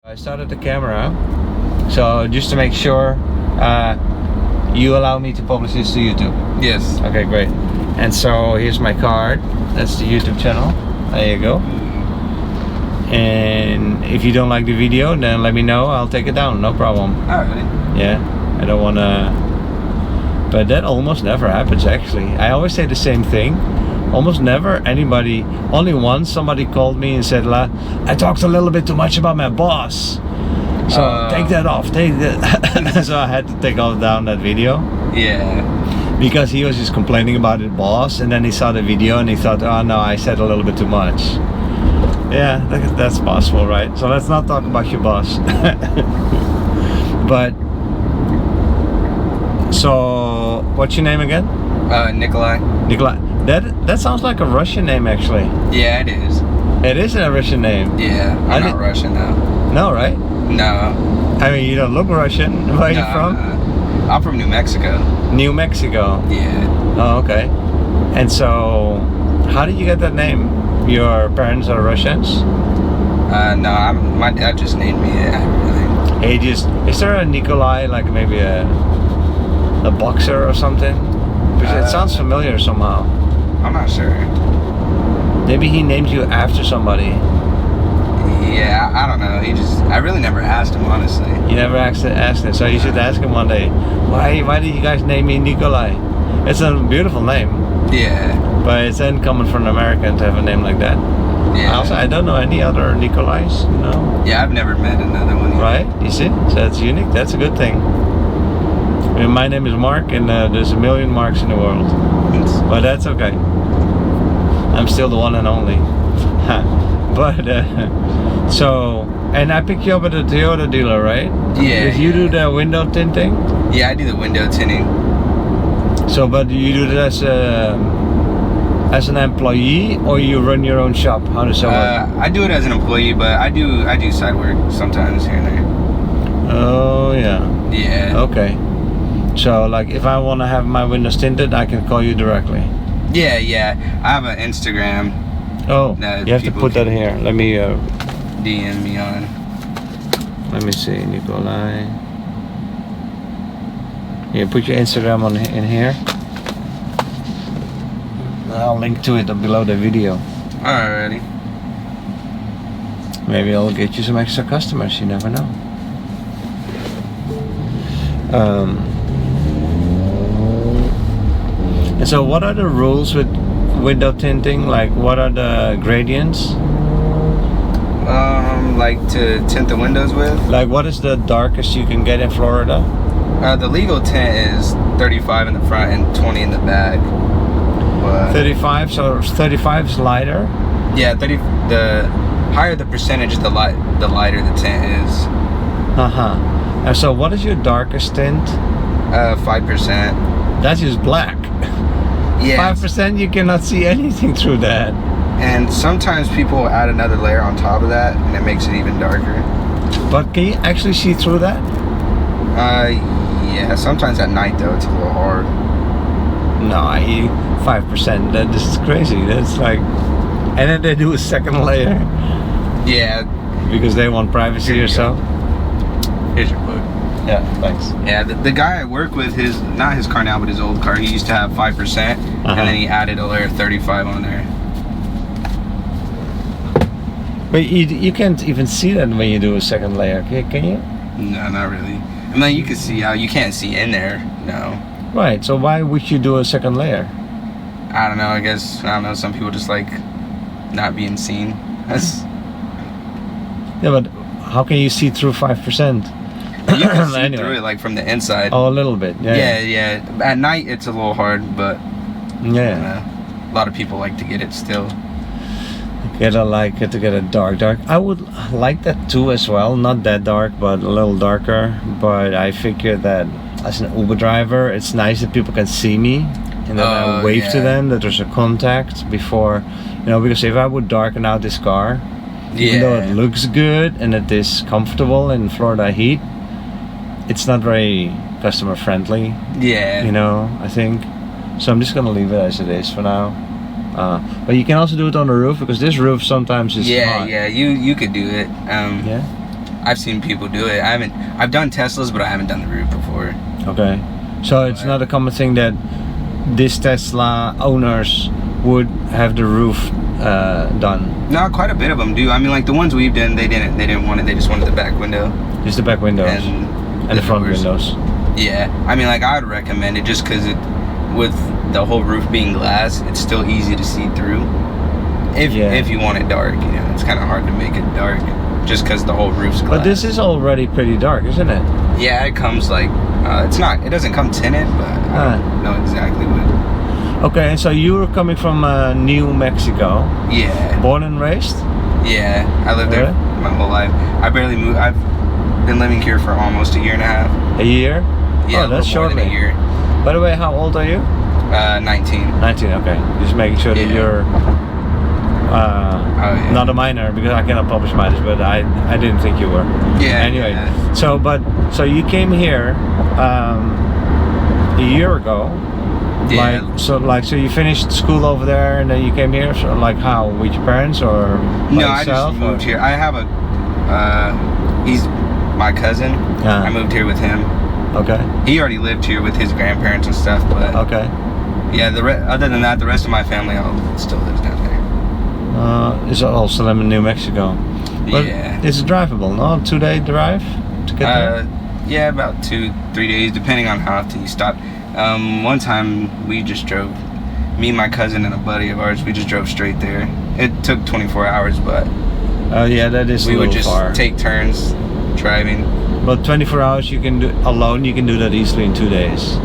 I started the camera, so just to make sure you allow me to publish this to YouTube. Yes. Okay, great. And so here's my card. That's the YouTube channel. There you go. And if you don't like the video, then let me know. I'll take it down. No problem. Alright. Yeah, I don't wanna. But that almost never happens actually. I always say the same thing. Almost never anybody, only once somebody called me and said, I talked a little bit too much about my boss. So take that off, take that. So I had to take down that video. Yeah. Because he was just complaining about his boss, and then he saw the video and he thought, oh no, I said a little bit too much. Yeah, that's possible, right? So let's not talk about your boss. But, so, what's your name again? Nikolai. Nikolai. That sounds like a Russian name actually. Yeah, it is. It is a Russian name. Yeah, I'm not Russian though. No, right? No. I mean, you don't look Russian. Where are you from? I'm from New Mexico. New Mexico. Yeah. Oh, okay. And so, how did you get that name? Your parents are Russians? No, my dad just named me it. Hey, is there a Nikolai, like maybe a boxer or something? Because it sounds familiar somehow. I'm not sure. Maybe he named you after somebody. Yeah, I don't know. I really never asked him, honestly. You never asked him, so you should ask him one day. Why did you guys name me Nikolai? It's a beautiful name. Yeah. But it's uncommon for an American to have a name like that. Yeah. Also, I don't know any other Nikolais, you know? Yeah, I've never met another one either. Right? You see? So that's unique. That's a good thing. I mean, my name is Mark, and there's a million Marks in the world. But that's okay. I'm still the one and only. But, so, and I picked you up at the Toyota dealer, right? Yeah. Did you do the window tinting? Yeah, I do the window tinting. So, but do you do that as an employee, or you run your own shop? How does that work? I do it as an employee, but I do side work sometimes here and there. Oh, yeah. Yeah. Okay. So, like, if I want to have my windows tinted, I can call you directly. Yeah. I have an Instagram. Oh, you have to put that here. Let me DM me on. Let me see, Nikolai. Yeah, put your Instagram in here. I'll link to it below the video. Alrighty. Maybe I'll get you some extra customers. You never know. And so, what are the rules with window tinting? Like, what are the gradients? Like to tint the windows with? Like, what is the darkest you can get in Florida? The legal tint is 35 in the front and 20 in the back. But 35, so 35 is lighter? Yeah, the higher the percentage, the lighter the tint is. Uh-huh. And so what is your darkest tint? 5%. That's just black. Yeah. 5% you cannot see anything through that. And sometimes people add another layer on top of that, and it makes it even darker. But can you actually see through that? Yeah. Sometimes at night though, it's a little hard. No, 5%. This is crazy. That's like, and then they do a second layer. Yeah. Because they want privacy or so. Here's your book. Yeah, thanks. Yeah, the guy I work with, not his car now, but his old car, he used to have 5%, and then he added a layer 35 on there. But you can't even see that when you do a second layer, can you? No, not really. I mean, you can see how you can't see in there. No. Right. So why would you do a second layer? I don't know. I don't know. Some people just like not being seen. Yeah, but how can you see through 5%? You can see through it, like from the inside. Oh, a little bit. Yeah. At night, it's a little hard, but yeah, a lot of people like to get it still. To get it dark. I would like that too as well. Not that dark, but a little darker. But I figure that as an Uber driver, it's nice that people can see me, and then I wave to them, that there's a contact before, because if I would darken out this car, even though it looks good and it is comfortable in Florida heat, it's not very customer friendly. Yeah. I think. So I'm just gonna leave it as it is for now. But you can also do it on the roof, because this roof sometimes is hot. Yeah, you could do it. Yeah. I've seen people do it. I've done Teslas, but I haven't done the roof before. Okay. So it's not a common thing that this Tesla owners would have the roof done. No, quite a bit of them do. I mean, like the ones we've done, they didn't want it. They just wanted the back window. Just the back windows and the front doors. windows. Yeah, I mean, like I would recommend it just because with the whole roof being glass, it's still easy to see through. If you want it dark, you know, it's kind of hard to make it dark just because the whole roof's glass. But this is already pretty dark, isn't it? Yeah, it comes like it doesn't come tinted, but I don't know exactly what. Okay, and so you were coming from New Mexico. Yeah. Born and raised? Yeah, I lived there my whole life. I barely moved. I've been living here for almost a year and a half. A year? Yeah, that's short. A year. By the way, how old are you? 19. 19, okay. Just making sure that you're not a minor, because I cannot publish minors, but I didn't think you were. Yeah. Anyway, yeah. So you came here a year ago. Yeah. So you finished school over there and then you came here. So like how, with your parents or by No, I yourself, just moved here. I have he's my cousin. I moved here with him. Okay. He already lived here with his grandparents and stuff, but okay. Yeah, other than that, the rest of my family all still lives down there. It's also in New Mexico. But yeah. It's drivable, no? 2-day drive to get there? Yeah, about 2-3 days, depending on how often you stop. One time we just drove, me and my cousin and a buddy of ours, we just drove straight there. It took 24 hours, but yeah, that is we a little would just far. take turns driving. But 24 hours you can do alone, you can do that easily in 2 days.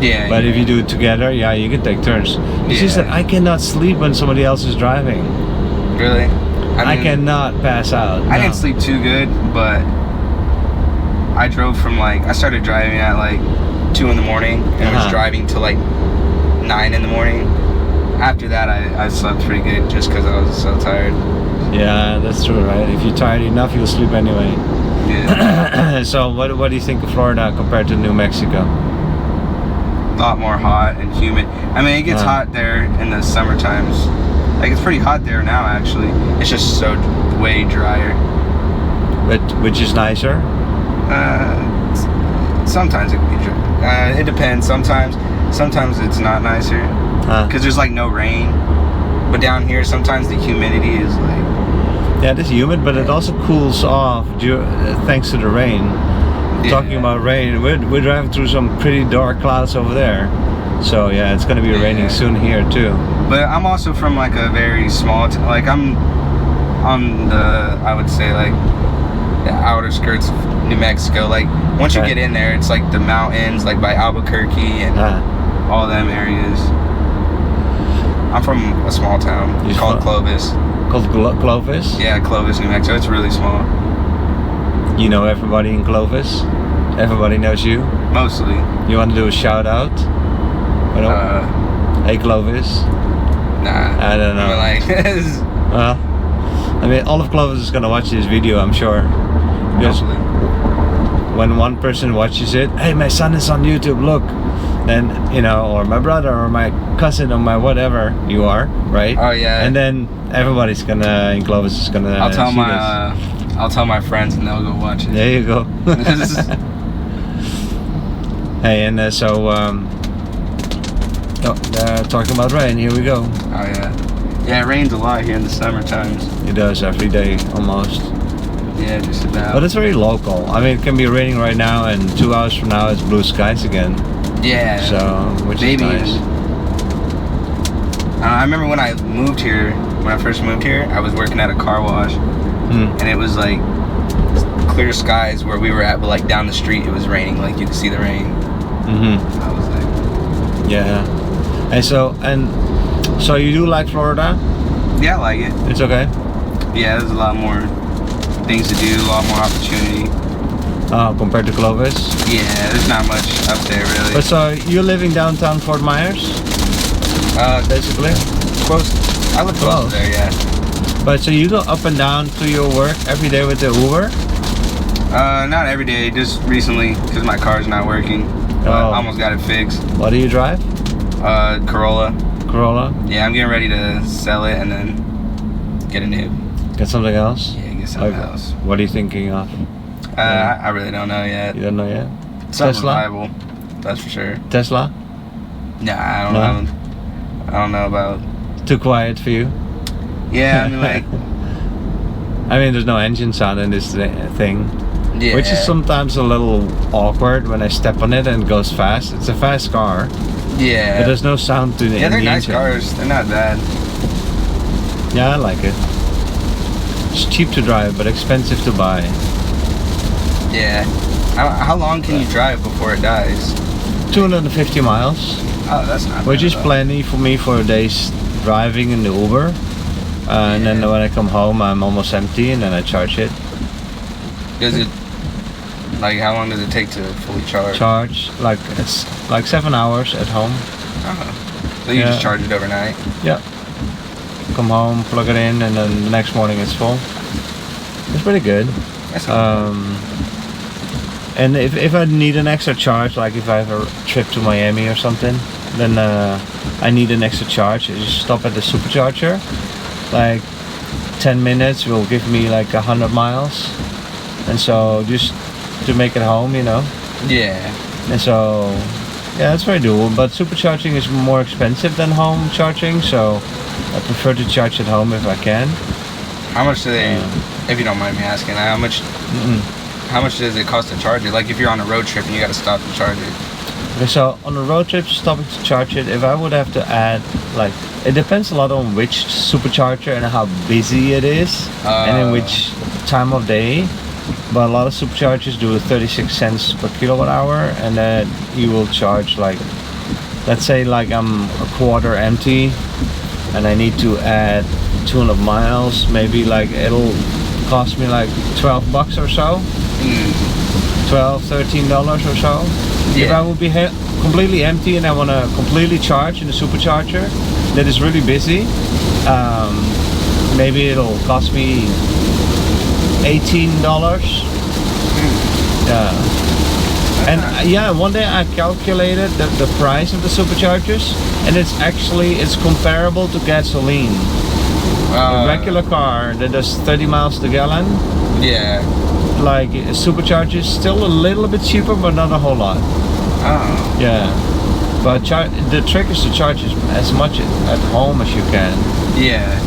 Yeah. But if you do it together, yeah, you can take turns. It's just that I cannot sleep when somebody else is driving. Really? I cannot pass out. I didn't sleep too good, but I drove from I started driving at 2 in the morning and was driving till 9 in the morning. After that, I slept pretty good just because I was so tired. Yeah, that's true, right? If you're tired enough, you'll sleep anyway. Yeah. So what do you think of Florida compared to New Mexico? A lot more hot and humid. I mean, it gets hot there in the summer times. It's pretty hot there now, actually. It's just so way drier. But which is nicer? Sometimes it can be dry. It depends. Sometimes it's not nicer because there's no rain. But down here, sometimes the humidity is yeah, it is humid, but it also cools off thanks to the rain. Talking about rain, we're driving through some pretty dark clouds over there. So yeah, it's gonna be raining soon here too. But I'm also from a very small I'm on I would say the outer skirts of New Mexico. Once you get in there, it's the mountains, by Albuquerque and all them areas. I'm from a small town called Clovis. Called Clovis? Yeah, Clovis, New Mexico. It's really small. You know everybody in Clovis? Everybody knows you? Mostly. You want to do a shout out? Hey Clovis? Nah. I don't know. I mean, all of Clovis is gonna watch this video, I'm sure. Because when one person watches it, hey, my son is on YouTube, look. Then, or my brother or my cousin or my whatever you are, right? Oh yeah. And then everybody's in Clovis is gonna I'll tell my friends and they'll go watch it. There you go. Hey, and talking about rain, here we go. Oh yeah. Yeah, it rains a lot here in the summer times. It does every day almost. Yeah, just about. But it's very local. I mean, it can be raining right now and 2 hours from now it's blue skies again. Yeah. So, which is nice. I remember when I first moved here, I was working at a car wash. And it was clear skies where we were at, but down the street it was raining, you could see the rain. I was yeah. And so you do like Florida? Yeah, I like it. It's okay? Yeah, there's a lot more things to do, a lot more opportunity. Compared to Clovis? Yeah, there's not much up there really. But so you're living downtown Fort Myers? Basically? Close. I live close to there, yeah. But so you go up and down to your work every day with the Uber? Not every day, just recently because my car's not working. I almost got it fixed. What do you drive? Corolla. Corolla? Yeah, I'm getting ready to sell it and then get a new. Get something else? Yeah, get something Okay. else. What are you thinking of? I really don't know yet. You don't know yet? Something Tesla? reliable, that's for sure. Tesla? Nah, I don't No? know. I don't know about. Too quiet for you? Yeah, I mean, like, I mean, there's no engine sound in this thing. yeah. Which is sometimes a little awkward when I step on it and it goes fast. It's a fast car, Yeah. but there's no sound to the Yeah, they're in the nice engine. cars. They're not bad. Yeah, I like it. It's cheap to drive, but expensive to buy. Yeah. How long can you drive before it dies? 250 miles, Oh, that's not which bad is at all. plenty for me for a day's driving in the Uber. And then Yeah. when I come home, I'm almost empty, and then I charge it. Does it, like, how long does it take to fully charge? Charge like it's like 7 hours at home. Oh. So you Yeah. just charge it overnight? Yeah. Come home, plug it in, and then the next morning it's full. It's pretty good. That's not And if I need an extra charge, like if I have a trip to Miami or something, then I need an extra charge. I just stop at the supercharger. Like 10 minutes will give me like 100 miles. And so just to make it home, you know. bad. Yeah. And so, yeah, it's very doable. But supercharging is more expensive than home charging, so I prefer to charge at home if I can. How much do they, if you don't mind me asking, how much does it cost to charge it? Like if you're on a road trip and you got to stop to charge it. Okay, so on a road trip, stopping to charge it, if I would have to add, like, it depends a lot on which supercharger and how busy it is, and in which time of day. But a lot of superchargers do 36 cents per kilowatt hour, and then you will charge like, let's say like I'm a quarter empty, and I need to add 200 miles. Maybe like it'll cost me like $12 or so. $12-13 or so. Yeah. If I would be completely empty and I want to completely charge in the supercharger that is really busy, maybe it'll cost me $18. Yeah. And yeah, one day I calculated the price of the superchargers, and it's comparable to gasoline. A regular car that does 30 miles to gallon, Yeah. like a supercharger is still a little bit cheaper, but not a whole lot. Oh. Yeah. But the trick is to charge as much at home as you can. Yeah.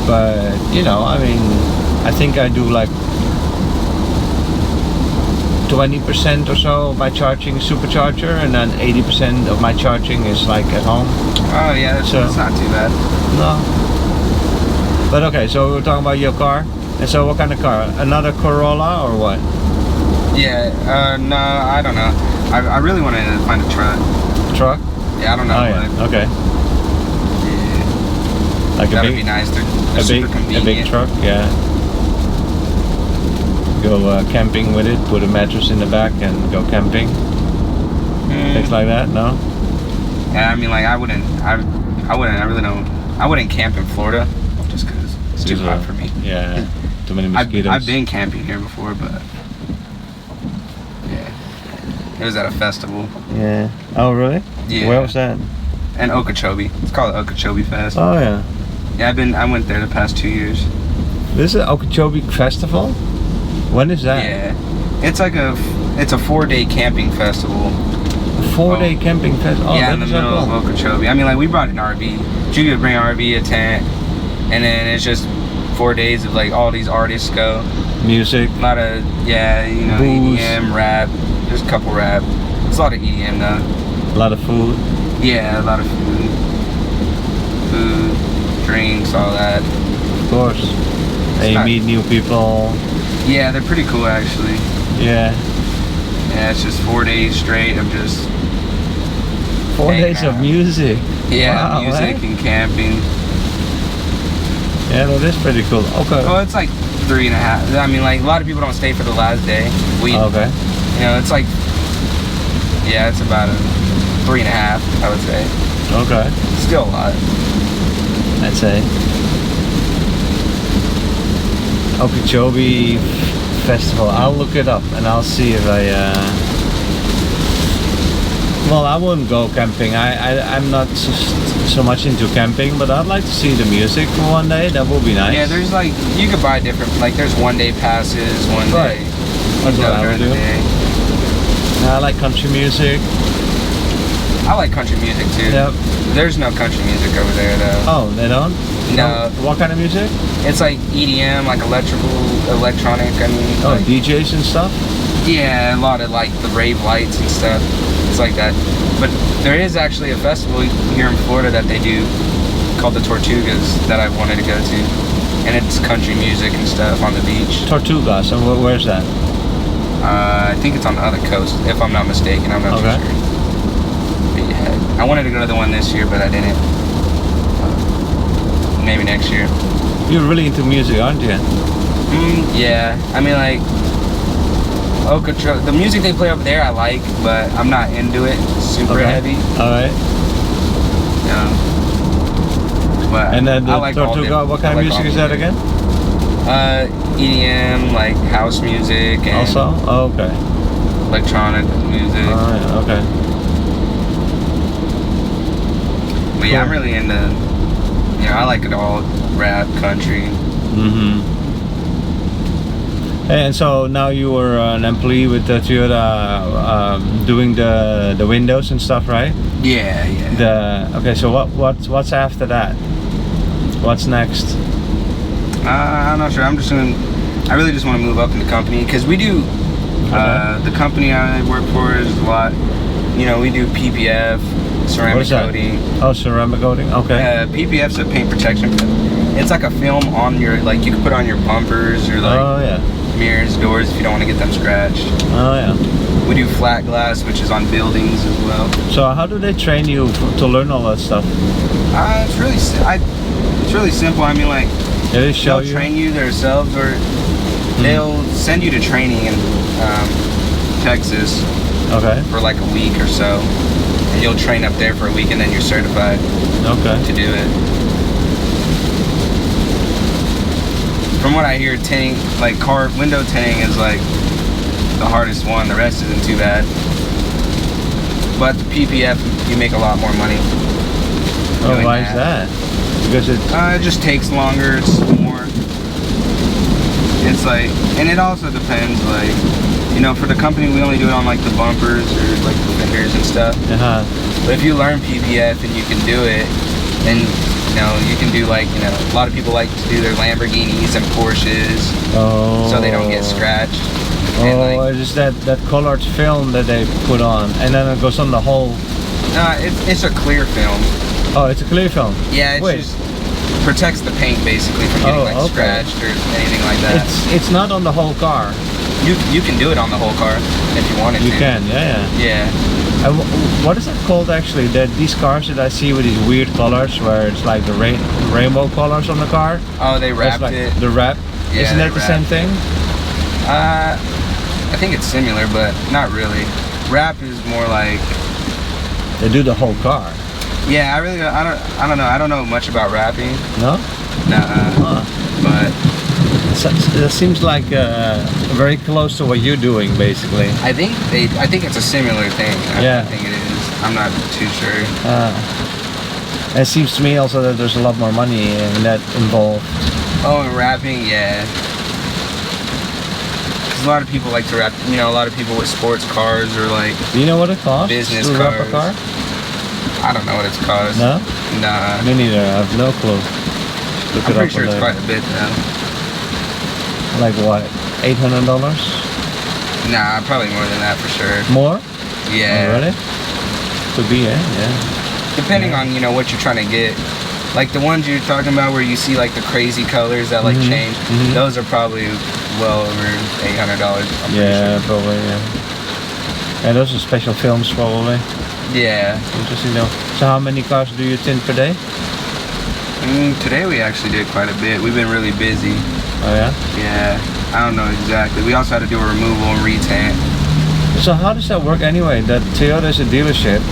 But you know, I mean, I think I do like 20% or so of my charging supercharger, and then 80% of my charging is like at home. Oh yeah, that's not too bad. No. But okay, so we were talking about your car. And so what kind of car? Another Corolla or what? Yeah. No, I don't know. I really want to find a truck. Truck? Yeah, I don't know. Oh yeah. Okay. Yeah. Like That'd be nice. They're super convenient. a big truck, yeah. Go camping with it, put a mattress in the back and go camping. Things like that, no? Yeah, I mean, like I wouldn't camp in Florida just because it's too hot for me. Yeah, too many mosquitoes. I've been camping here before, but yeah, it was at a festival. Yeah. Oh really? Yeah. Where was that? In Okeechobee. It's called Okeechobee Fest. Oh yeah. Yeah, I went there the past 2 years. This is an Okeechobee festival? When is that? Yeah, it's a 4-day camping festival. A 4-day camping festival? Oh, yeah, in the that is so middle cool. of Okeechobee. I mean, like we brought an RV. You could bring an RV, a tent, and then it's just 4 days of like all these artists go. Music. A lot of Booze. EDM, rap. There's a couple rap. It's a lot of EDM though. A lot of food. Yeah, a lot of food, drinks, all that. Of course. And you meet new people. Yeah, they're pretty cool actually. Yeah. Yeah, it's just 4 days straight of just 4 hanging days of out. music. Yeah, Wow, music and camping. Yeah, that is pretty cool. Okay. Well, it's like 3.5. I mean, like a lot of people don't stay for the last day. Okay. You know, it's like, yeah, it's about a 3.5, I would say. Okay. Still a lot. I'd say. Okeechobee Festival. I'll look it up and I'll see if I Well, I wouldn't go camping. I'm not so much into camping, but I'd like to see the music for one day. That would be nice. Yeah, there's like, you could buy different, like there's 1 day passes, one Right. day. That's what I would do. during the day. I like country music. I like country music too. Yep. There's no country music over there though. Oh, they don't? No. What kind of music? It's like EDM, like electronic, I mean. Oh, like, DJs and stuff? yeah, a lot of like the rave lights and stuff. It's like that. But there is actually a festival here in Florida that they do called the Tortugas that I wanted to go to. And it's country music and stuff on the beach. Tortugas, and where's that? I think it's on the other coast, if I'm not mistaken. I'm not too Okay. sure. But yeah, I wanted to go to the one this year, but I didn't. Maybe next year. You're really into music, aren't you? Yeah, I mean like the music they play over there I like, but I'm not into it super heavy. Alright. But And then the I like all Tortuga, what kind of music is that again? EDM, like house music and Also? Oh, okay. electronic music. Alright, okay. But yeah, I'm Cool. really into, I like it all, rap, country. Mm-hmm. And so now you were an employee with Toyota, doing the windows and stuff, right? Yeah. Okay, so what's after that? What's next? I'm not sure. I really just want to move up in the company because we do. The company I work for is a lot. We do PPF, What ceramic is that? coating. Oh, ceramic coating. Okay. PPF's a paint protection. It's like a film on your, like you can put on your bumpers or like Oh yeah. mirrors, doors if you don't want to get them scratched. Oh yeah. We do flat glass, which is on buildings as well. So how do they train you to learn all that stuff? It's really simple. I mean, like They show they'll you. train you themselves, or they'll send you to training in Texas Okay. for like a week or so, and you'll train up there for a week, and then you're certified Okay. to do it. From what I hear, tinting, like car window tinting, is like the hardest one. The rest isn't too bad. But the PPF, you make a lot more money. Oh, doing why is that? Because it. It just takes longer. It's more. It's like, and it also depends. Like, for the company, we only do it on like the bumpers or like the fenders and stuff. But if you learn PPF and you can do it, then you can do like a lot of people like to do their Lamborghinis and Porsches, Oh. so they don't get scratched. Oh, And like, it's that colored film that they put on, and then it goes on the whole. it's a clear film. Oh, it's a clear film. Yeah, it Wait. just protects the paint basically from getting like okay. scratched or anything like that. It's not on the whole car. You can do it on the whole car if you wanted You to. can, yeah. Yeah. And what is it called actually? These cars that I see with these weird colors, where it's like the rainbow colors on the car. Oh, they That's wrapped like it. the wrap. Yeah, Isn't they that the same wrapped thing? I think it's similar, but not really. Wrap is more like. They do the whole car. Yeah, I don't know. I don't know much about wrapping. No? Nuh-uh. But It seems like very close to what you're doing, basically. I think it's a similar thing. Yeah. I think it is. I'm not too sure. It seems to me also that there's a lot more money in that involved. Oh, and wrapping, yeah. Because a lot of people like to wrap. A lot of people with sports cars or like Do you know what it costs business to wrap a car? cars. I don't know what it's cost. No? Nah. Me neither. I have no clue. Look I'm it pretty up sure on it's the- quite a bit though. Like what? $800? Nah, probably more than that for sure. More? Yeah. Oh, really? Could be, yeah. Depending on what you're trying to get. Like the ones you're talking about where you see like the crazy colors that like change. Those are probably well over $800. Yeah, probably, yeah. Yeah, those are special films, probably. Yeah. Interesting though. So how many cars do you tint per day? Today we actually did quite a bit. We've been really busy. Oh yeah? Yeah. I don't know exactly. We also had to do a removal and retint. So how does that work anyway? That Toyota is a dealership.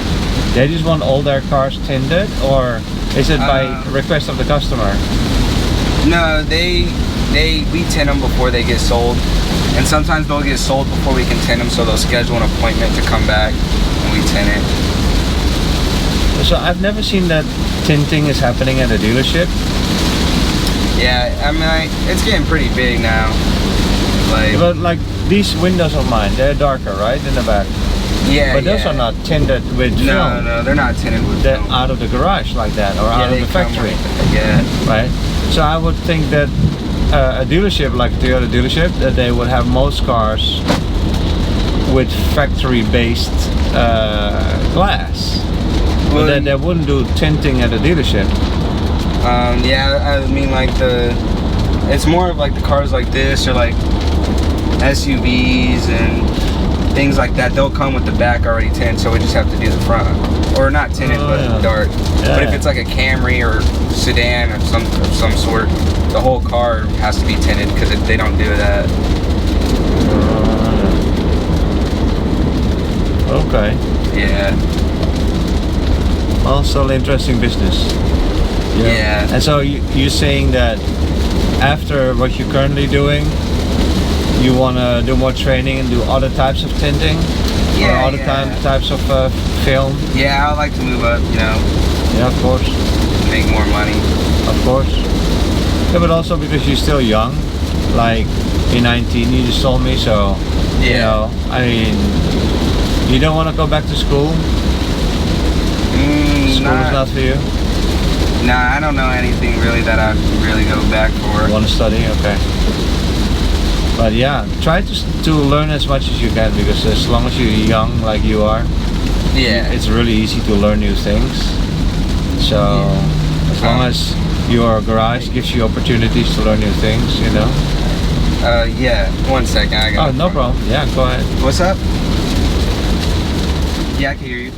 They just want all their cars tinted, or is it by request of the customer? No, we tint them before they get sold. And sometimes they'll get sold before we can tint them, so they'll schedule an appointment to come back and we tint it. So I've never seen that tinting is happening at a dealership. Yeah, I mean, it's getting pretty big now. Like, But like these windows of mine, they're darker, right, in the back. yeah, But those yeah. are not tinted with No, film. no, they're not tinted with They're film. out of the garage like that, or out of they the come factory, with- yeah. right? So I would think that a dealership like the other dealership, that they would have most cars with factory-based glass. But Well, then they wouldn't do tinting at a dealership. Yeah, I mean, like it's more of like the cars like this, or like SUVs and things like that. They'll come with the back already tinted, so we just have to do the front, or not tinted, Oh, but yeah. dark. Yeah, But if yeah. it's like a Camry or sedan of some sort, the whole car has to be tinted because they don't do that. Okay. Yeah. Well, still interesting business. Yeah. And so you're saying that after what you're currently doing, you want to do more training and do other types of tinting? Yeah, Or other yeah. types of film? Yeah, I'd like to move up, Yeah, of course. make more money. Of course. Yeah, but also because you're still young. Like, you're 19, you just told me, so, you Yeah. know, I mean, you don't want to go back to school? School is not for you? Nah, I don't know anything really that I'd really go back for. You want to study? Okay. But yeah, try to learn as much as you can, because as long as you're young like you are, Yeah. it's really easy to learn new things. So as long as your garage gives you opportunities to learn new things, you know. Yeah. 1 second. I got. Oh, no problem. Yeah, go ahead. What's up? Yeah, I can hear you.